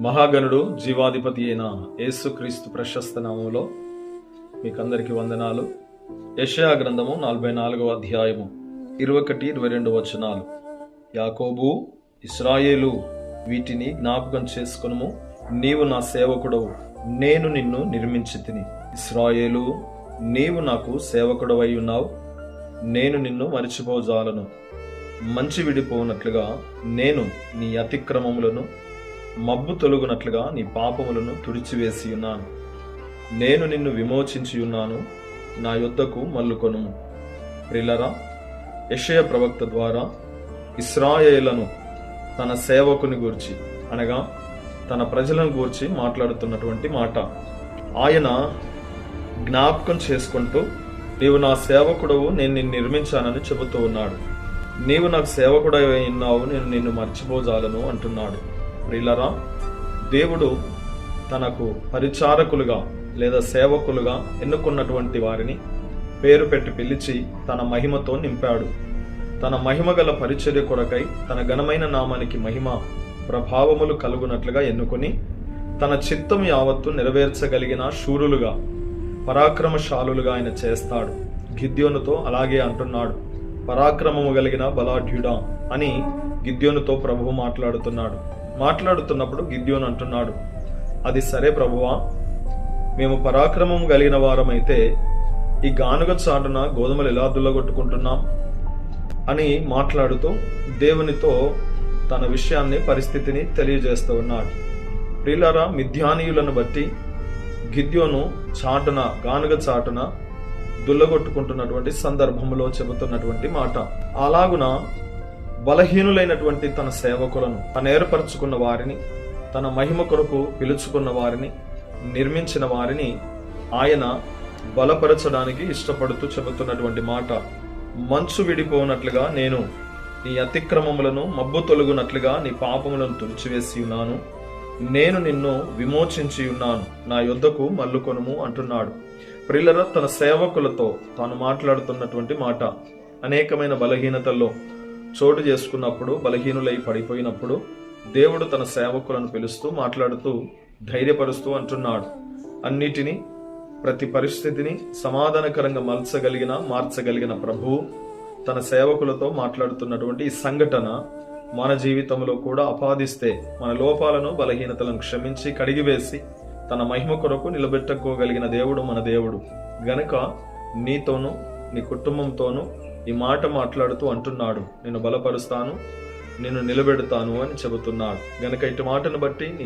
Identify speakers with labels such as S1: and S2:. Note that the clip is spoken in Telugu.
S1: మహాగణుడు జీవాధిపతి అయిన యేసుక్రీస్తు ప్రశస్త నామములో మీకందరికి వందనాలు. యెషయా గ్రంథము 44వ అధ్యాయము 21-22 వచనాలు. యాకోబు, ఇశ్రాయేలు, వీటిని జ్ఞాపకం చేసుకొనుము, నీవు నా సేవకుడవు, నేను నిన్ను నిర్మించితిని. ఇశ్రాయేలు, నీవు నాకు సేవకుడవై ఉన్నావు, నేను నిన్ను మరిచిపోజాలను. మంచి విడిపోనట్లుగా నేను నీ అతిక్రమములను, మబ్బు తొలగునట్లుగా నీ పాపములను తుడిచివేసి ఉన్నాను. నేను నిన్ను విమోచించి ఉన్నాను, నా యొద్దకు మల్లుకొనుము. ప్రియులారా, యెషయా ప్రవక్త ద్వారా ఇశ్రాయేలును తన సేవకుని గూర్చి, అనగా తన ప్రజలను గూర్చి మాట్లాడుతున్నటువంటి మాట. ఆయన జ్ఞాపకం చేసుకుంటూ, నీవు నా సేవకుడవు, నేను నిన్ను నిర్మించానని చెబుతూ ఉన్నాడు. నీవు నాకు సేవకుడవై ఉన్నావు, నేను నిన్ను మర్చిపోజాలను అంటున్నాడు. ప్రియులారా, దేవుడు తనకు పరిచారకులుగా లేదా సేవకులుగా ఎన్నుకున్నటువంటి వారిని పేరు పెట్టి పిలిచి తన మహిమతో నింపాడు. తన మహిమ గల పరిచర్య కొరకై తన ఘనమైన నామానికి మహిమ ప్రభావములు కలుగునట్లుగా ఎన్నుకొని తన చిత్తం యావత్తు నెరవేర్చగలిగిన శూరులుగా, పరాక్రమశాలులుగా ఆయన చేస్తాడు. గిద్యోనుతో అలాగే అంటున్నాడు. పరాక్రమము కలిగిన బలాఢ్యుడా అని గిద్యోనుతో ప్రభువు మాట్లాడుతున్నప్పుడు గిద్యోను అంటున్నాడు, అది సరే ప్రభువా, మేము పరాక్రమం కలిగిన వారమైతే ఈ గానుగ చాటున గోధుమలు ఎలా దుల్లగొట్టుకుంటున్నాం అని మాట్లాడుతూ దేవునితో తన విషయాన్ని, పరిస్థితిని తెలియజేస్తూ ఉన్నాడు. ప్రియులారా, మిద్యానీయులను బట్టి గిద్యోను చాటున, గానుగ చాటున దుల్లగొట్టుకుంటున్నటువంటి సందర్భంలో చెబుతున్నటువంటి మాట. అలాగున బలహీనులైనటువంటి తన సేవకులను, తను ఏర్పరచుకున్న వారిని, తన మహిమ కొరకు పిలుచుకున్న వారిని, నిర్మించిన వారిని ఆయన బలపరచడానికి ఇష్టపడుతూ చెబుతున్నటువంటి మాట. మంచు విడిపోనట్లుగా నేను నీ అతిక్రమములను, మబ్బు తొలగునట్లుగా నీ పాపములను తుడిచివేసి ఉన్నాను, నేను నిన్ను విమోచించి ఉన్నాను, నా యొద్దకు మల్లుకొనుము అంటున్నాడు. ప్రియులారా, తన సేవకులతో తాను మాట్లాడుతున్నటువంటి మాట. అనేకమైన బలహీనతల్లో చోటు చేసుకున్నప్పుడు, బలహీనులై పడిపోయినప్పుడు దేవుడు తన సేవకులను పిలుస్తూ, మాట్లాడుతూ, ధైర్యపరుస్తూ అంటున్నాడు. అన్నిటినీ, ప్రతి పరిస్థితిని సమాధానకరంగా మార్చగలిగిన ప్రభువు తన సేవకులతో మాట్లాడుతున్నటువంటి ఈ సంఘటన మన జీవితంలో కూడా ఆపాదిస్తే మన లోపాలను, బలహీనతలను క్షమించి కడిగివేసి తన మహిమ కొరకు నిలబెట్టుకోగలిగిన దేవుడు మన దేవుడు గనుక నీతోనూ నీ కుటుంబంతోనూ ఈ మాట మాట్లాడుతూ అంటున్నాడు, నిన్ను బలపరుస్తాను, నిన్ను నిలబెడతాను అని చెబుతున్నాడు. గనుక ఇటు మాటను బట్టి నీ